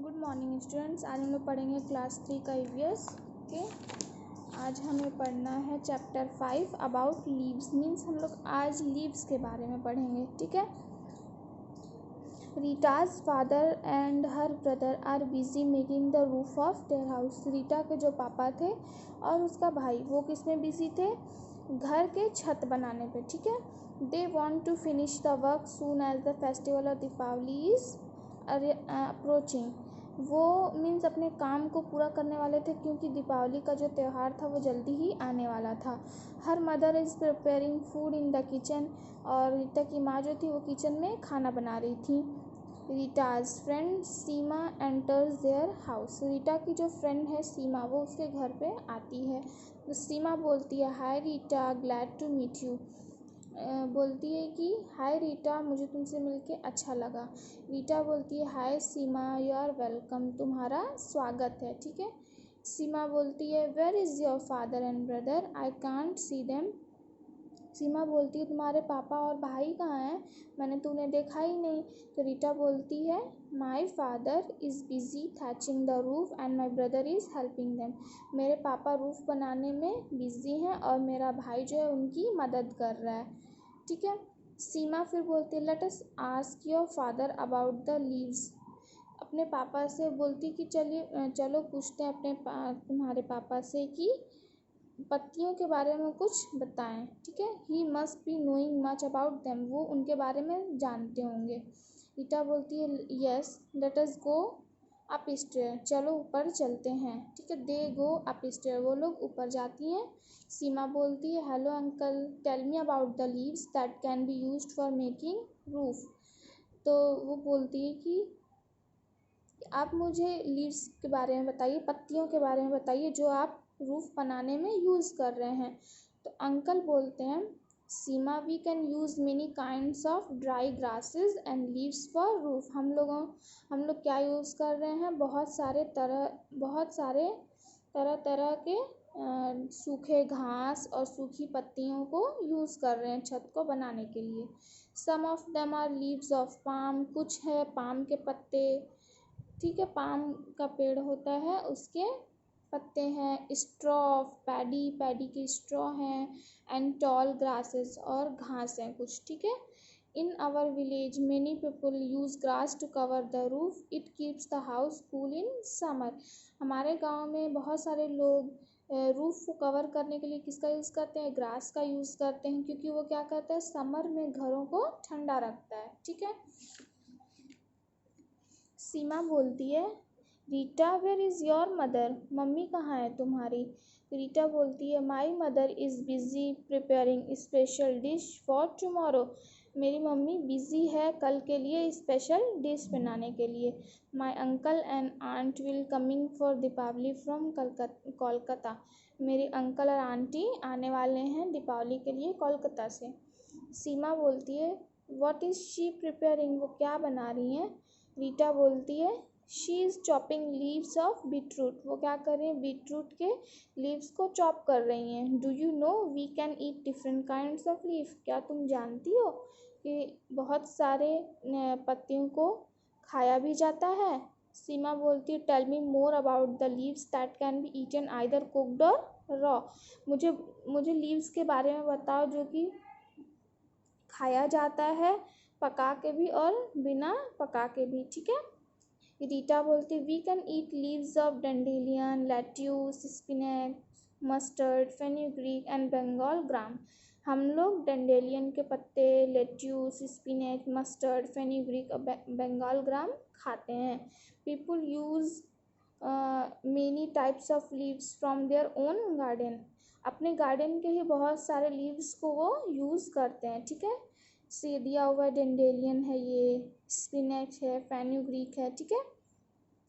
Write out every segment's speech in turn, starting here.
Good morning students. आज हम लोग पढ़ेंगे क्लास 3 का ईवीएस। ओके, आज हमें पढ़ना है चैप्टर 5 अबाउट लीव्स। मीन्स हम लोग आज लीव्स के बारे में पढ़ेंगे। ठीक है। Rita's father and her brother are busy making the roof of their house. Rita के जो पापा थे और उसका भाई वो किस में बिजी थे? घर के छत बनाने पे। ठीक है। They want to finish the work soon as the festival of Deepawali is approaching. वो मीन्स अपने काम को पूरा करने वाले थे क्योंकि दीपावली का जो त्यौहार था वो जल्दी ही आने वाला था। Her mother is preparing food in the kitchen. और रीटा की माँ जो थी वो किचन में खाना बना रही थी। Rita's friend Seema enters there house. Rita की जो फ्रेंड है सीमा वो उसके घर पे आती है। तो सीमा बोलती है hi Rita, glad to meet you. बोलती है कि हाय रीटा, मुझे तुमसे मिलके अच्छा लगा। रीटा बोलती है hi Seema, you are welcome, तुम्हारा स्वागत है। ठीक है। सीमा बोलती है where is your father and brother, I can't see them. Seema बोलती है तुम्हारे पापा और भाई कहाँ हैं, मैंने तुम्हें देखा ही नहीं। तो रीटा बोलती है my father is busy thatching the roof and my brother is helping them. मेरे पापा रूफ बनाने में बिजी हैं और मेरा भाई जो है उनकी मदद कर रहा है। ठीक है। सीमा फिर बोलती है let us ask your father about the leaves. अपने पापा से बोलती कि चलो पूछते हैं तुम्हारे पापा से कि पत्तियों के बारे में कुछ बताएं। ठीक है। He must be knowing much about them. वो उनके बारे में जानते होंगे। रीटा बोलती है yes let us go up stair. चलो ऊपर चलते हैं। ठीक है। They go up stair. वो लोग ऊपर जाती हैं। सीमा बोलती है hello uncle, tell me about the leaves that can be used for making roof. तो वो बोलती है कि आप मुझे लीव्स के बारे में बताइए, पत्तियों के बारे में बताइए जो आप रूफ बनाने में यूज़ कर रहे हैं। तो अंकल बोलते हैं Seema we can use many kinds of dry grasses and leaves for roof. हम लोग क्या यूज़ कर रहे हैं, बहुत सारे तरह तरह के सूखे घास और सूखी पत्तियों को यूज़ कर रहे हैं छत को बनाने के लिए। Some of them are leaves of palm. कुछ है पाम के पत्ते। ठीक है। पाम का पेड़ होता है, उसके पत्ते हैं। स्ट्रॉ ऑफ पैडी, पैडी की स्ट्रॉ हैं। एंड टॉल ग्रासेस और घास हैं कुछ। ठीक है। In our village many people use grass to cover the roof, it keeps the house cool in summer. हमारे गांव में बहुत सारे लोग रूफ को कवर करने के लिए किसका यूज़ करते हैं, ग्रास का यूज़ करते हैं, क्योंकि वो क्या करता है समर में घरों को ठंडा रखता है। ठीक है। सीमा बोलती है Rita where is your mother, मम्मी कहाँ है तुम्हारी। रीटा बोलती है my mother is busy preparing special dish for tomorrow. मेरी मम्मी बिज़ी है कल के लिए स्पेशल डिश बनाने के लिए। My uncle and aunt will coming for Deepawali from Kolkata. मेरे अंकल और आंटी आने वाले हैं दीपावली के लिए कोलकाता से। सीमा बोलती है व्हाट इज़ शी प्रिपेयरिंग, वो क्या बना रही हैं। रीटा बोलती है she is chopping leaves of beetroot. वो क्या कर रही हैं, बीटरूट के लीव्स को चॉप कर रही हैं। Do you know we can eat different kinds of leave. क्या तुम जानती हो कि बहुत सारे पत्तियों को खाया भी जाता है। सीमा बोलती है tell me more about the leaves that can be eaten either cooked or raw. मुझे लीव्स के बारे में बताओ जो कि खाया जाता है पका के भी और बिना पका के भी। ठीक है। रीटा बोलती we can eat leaves of dandelion, lettuce, spinach, mustard, fenugreek and Bengal gram. हम लोग डेंडेलियन के पत्ते, लेट्यूस, स्पिनच, मस्टर्ड, फेन्यूग्रीक और बंगाल ग्राम खाते हैं। People use many types of leaves from their own garden. अपने गार्डन के ही बहुत सारे लीव्स को वो यूज़ करते हैं। ठीक है। से दिया हुआ डेंडेलियन है, ये स्पिनच है, फेन्यूग्रीक है। ठीक है।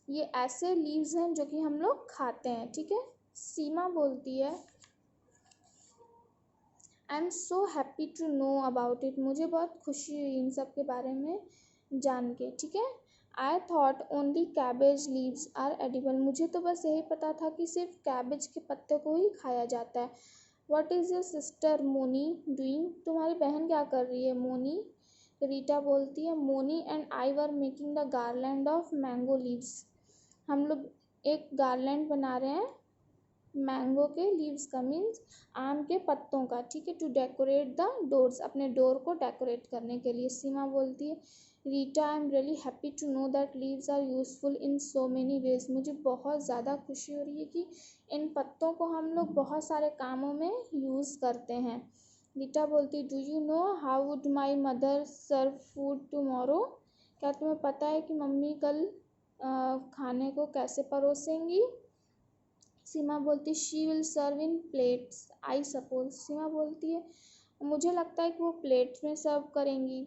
ये ऐसे लीव्स हैं जो कि हम लोग खाते हैं। ठीक है। सीमा बोलती है I am so happy to know about it. मुझे बहुत खुशी हुई इन सब के बारे में जान के। ठीक है। I thought only cabbage leaves are edible. मुझे तो बस यही पता था कि सिर्फ कैबेज के पत्ते को ही खाया जाता है। What is your sister Moni doing. तुम्हारी बहन क्या कर रही है मोनी। रीटा बोलती है Moni and I were making the garland of mango leaves. हम लोग एक गार्लैंड बना रहे हैं मैंगो के लीव्स का, मीन्स आम के पत्तों का, ठीक है, टू डेकोरेट द डोर्स, अपने डोर को डेकोरेट करने के लिए। सीमा बोलती है, Rita I am really happy to know that leaves are useful in so many ways. मुझे बहुत ज़्यादा खुशी हो रही है कि इन पत्तों को हम लोग बहुत सारे कामों में यूज़ करते हैं। रीटा बोलती, do you know how would my mother serve food tomorrow? क्या तुम्हें पता है कि मम्मी कल खाने को कैसे परोसेंगी? सीमा बोलती, she will serve in plates I suppose. Seema बोलती है, मुझे लगता है कि वो प्लेट्स में सर्व करेंगी।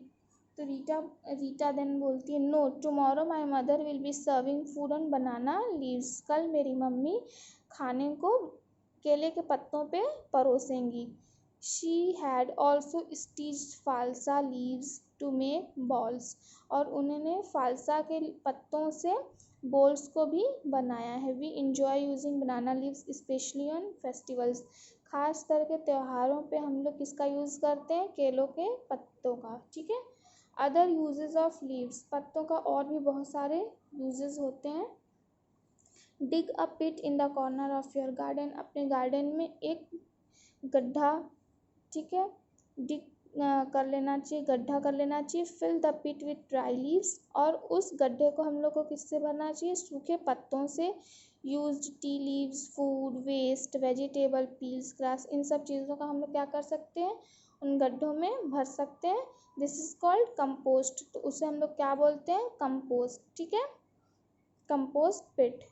तो रीटा देन बोलती है, no, tomorrow my mother will be serving food on banana leaves. कल मेरी मम्मी खाने को केले के पत्तों पे परोसेंगी। She had also stitched phalsa leaves to make balls. और उन्होंने फालसा के पत्तों से बॉल्स को भी बनाया है। We enjoy using banana leaves specially on festivals. खास तरह के त्योहारों पे हम लोग किसका यूज़ करते हैं? केलों के पत्तों का, ठीक है। अदर यूजेस ऑफ लीव्स, पत्तों का और भी बहुत सारे यूजेस होते हैं। Dig a pit in the corner of your garden, अपने गार्डन में एक गड्ढा, ठीक है, डिग कर लेना चाहिए, गड्ढा कर लेना चाहिए। Fill the pit with dry leaves, और उस गड्ढे को हम लोग को किससे भरना चाहिए? सूखे पत्तों से। Used tea leaves, food waste, vegetable peels, grass, इन सब चीज़ों का हम लोग क्या कर सकते हैं? उन गड्ढों में भर सकते हैं। This is called compost. तो उसे हम लोग क्या बोलते हैं? कंपोस्ट, ठीक है, compost pit.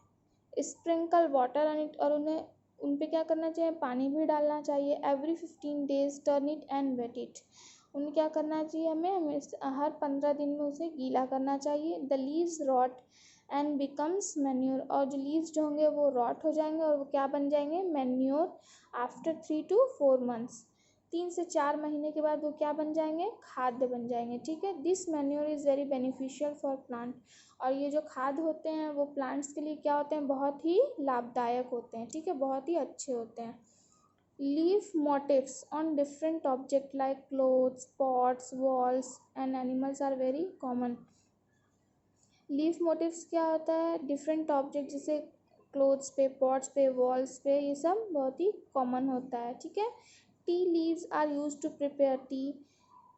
Sprinkle water on it, और उन्हें उन पे क्या करना चाहिए? पानी भी डालना चाहिए। Every 15 days turn it and wet it, उन्हें क्या करना चाहिए? हमें हर 15 दिन में उसे गीला करना चाहिए। The leaves rot and becomes manure, और जो लीव्स जो होंगे वो रॉट हो जाएंगे और वो क्या बन जाएंगे? मैन्योर। आफ्टर 3 to 4 months, 3 से 4 महीने के बाद वो क्या बन जाएंगे? खाद्य बन जाएंगे, ठीक है। This manure is very beneficial for plant, और ये जो खाद होते हैं वो प्लांट्स के लिए क्या होते हैं? बहुत ही लाभदायक होते हैं, ठीक है, बहुत ही अच्छे होते हैं। Leaf motives on different object like clothes, pots, walls and animals are very common. Leaf motives क्या होता है? डिफरेंट ऑब्जेक्ट, जैसे क्लोथ्स पे, पॉट्स पे, वॉल्स पे, ये सब बहुत ही कॉमन होता है, ठीक है। Tea leaves are use to prepare tea,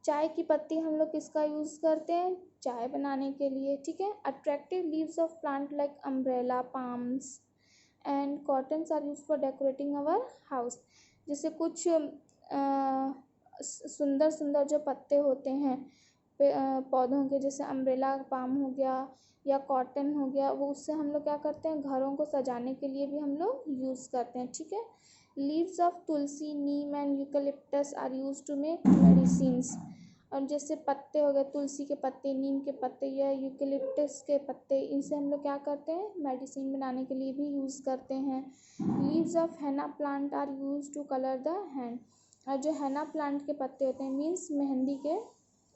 चाय की पत्ती हम लोग किसका यूज़ करते हैं? चाय बनाने के लिए, ठीक है। Attractive leaves of plant like umbrella, palms and cottons are use for decorating our house. जैसे कुछ सुंदर सुंदर जो पत्ते होते हैं पौधों के, जैसे अम्ब्रेला पाम हो गया या कॉटन हो गया, वो उससे हम लोग क्या करते हैं? घरों को सजाने के लिए भी हम लोग यूज़ करते हैं, ठीक है। Leaves of tulsi, neem and eucalyptus are use to make medicines, और जैसे पत्ते हो गए तुलसी के पत्ते, नीम के पत्ते या यूकेलिप्टस के पत्ते, इनसे हम लोग क्या करते हैं? मेडिसिन बनाने के लिए भी यूज़ करते हैं। Leaves of henna plant are use to colour the hand, और जो हैना प्लांट के पत्ते होते हैं, मीन्स मेहंदी के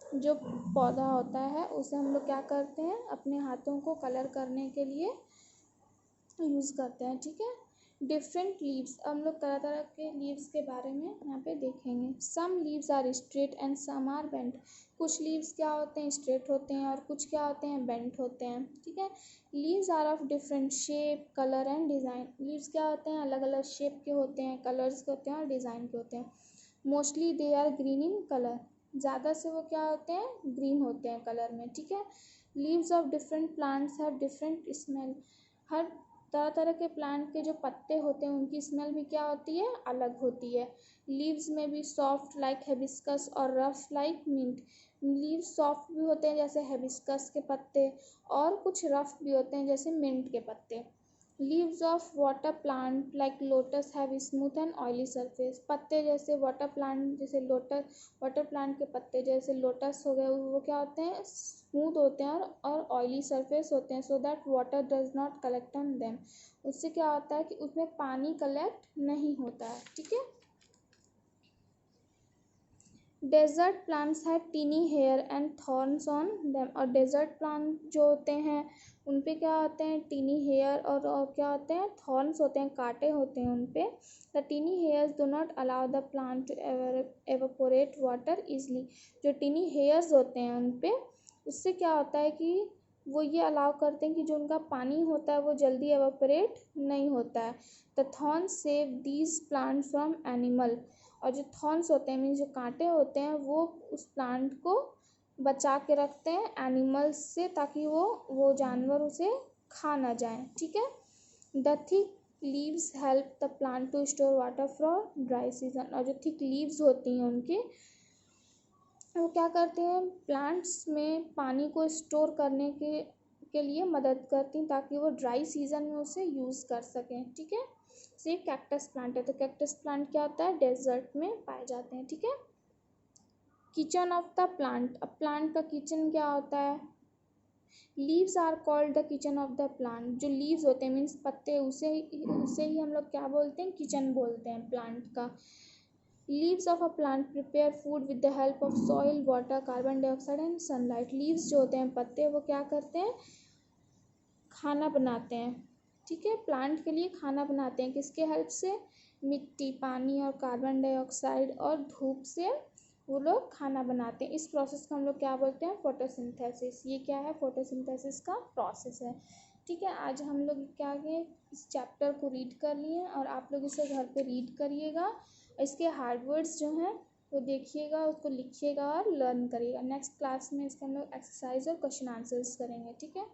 जो पौधा होता है, उसे हम लोग क्या करते हैं? अपने हाथों को कलर करने के लिए यूज़ करते हैं, ठीक है। डिफरेंट लीव्स, हम लोग तरह तरह के लीव्स के बारे में यहाँ पे देखेंगे। Some leaves are straight and some are bent, कुछ लीव्स क्या होते हैं? स्ट्रेट होते हैं, और कुछ क्या होते हैं? बेंट होते हैं, ठीक है। Leaves are of different shape, colour and design, leaves क्या होते हैं? अलग अलग शेप के होते हैं, कलर्स के होते हैं और डिज़ाइन के होते हैं। Mostly they are green in colour, ज़्यादा से वो क्या होते हैं? ग्रीन होते हैं कलर में, ठीक है। Leaves of different plants have different smell, हर तरह तरह के प्लांट के जो पत्ते होते हैं उनकी स्मेल भी क्या होती है? अलग होती है। लीव्स में भी सॉफ्ट लाइक हेबिस्कस और rough like mint, leaves soft भी होते हैं जैसे हेबिस्कस के पत्ते, और कुछ रफ भी होते हैं जैसे मिंट के पत्ते। Leaves of water plant like lotus have smooth and oily surface, पत्ते जैसे वाटर प्लांट जैसे लोटस, वाटर प्लांट के पत्ते जैसे लोटस हो गए, वो क्या होते हैं? स्मूथ होते हैं और ऑयली सरफेस होते हैं, so that water does not collect on them, उससे क्या होता है कि उसमें पानी कलेक्ट नहीं होता है, ठीक है। Desert plants have tiny hair and thorns on them, और डेजर्ट प्लांट जो होते हैं उन पे क्या होते हैं? टीनी हेयर, और क्या होते हैं? थॉर्न्स होते हैं, कांटे होते हैं उन पे। The tiny hairs do not allow the plant to evaporate water easily, जो टीनी हेयर्स होते हैं उन पे, उससे क्या होता है कि वो ये अलाउ करते हैं कि जो उनका पानी होता है वो जल्दी एवापोरेट नहीं होता है। The thorns save these plant from animal, और जो थॉर्न्स होते हैं मीन्स जो कांटे होते हैं वो उस प्लांट को बचा के रखते हैं एनिमल्स से, ताकि वो जानवर उसे खा ना जाए, ठीक है। The thick leaves help the plant to store water for dry season, और जो थिक लीव्स होती हैं उनके, वो क्या करते हैं प्लांट्स में पानी को स्टोर करने के लिए मदद करती हैं, ताकि वो ड्राई सीजन में उसे यूज़ कर सकें, ठीक है। से कैक्टस प्लांट है, तो कैक्टस प्लांट क्या होता है, डेजर्ट में पाए जाते हैं, ठीक है। किचन ऑफ द प्लांट, अब प्लांट का किचन क्या होता है, leaves are called the kitchen of the plant, जो लीव्स होते हैं मीन्स पत्ते, उसे ही हम लोग क्या बोलते हैं, किचन बोलते हैं प्लांट का। Leaves of a plant prepare food with the help of soil, water, carbon dioxide and sunlight. Leaves जो होते हैं पत्ते, वो क्या करते हैं, खाना बनाते हैं, ठीक है, प्लांट के लिए खाना बनाते हैं, किसके हेल्प से, मिट्टी, पानी और कार्बन डाइऑक्साइड और धूप से वो लोग खाना बनाते हैं। इस प्रोसेस को हम लोग क्या बोलते हैं, फोटोसिंथेसिस। ये क्या है, फोटोसिंथेसिस का प्रोसेस है, ठीक है। आज हम लोग क्या किए, इस चैप्टर को रीड कर लिए और आप लोग इसे घर पे रीड करिएगा, इसके हार्ड वर्ड्स जो हैं वो देखिएगा, उसको लिखिएगा और लर्न करिएगा। नेक्स्ट क्लास में इसके हम लोग एक्सरसाइज और क्वेश्चन आंसर्स करेंगे, ठीक है।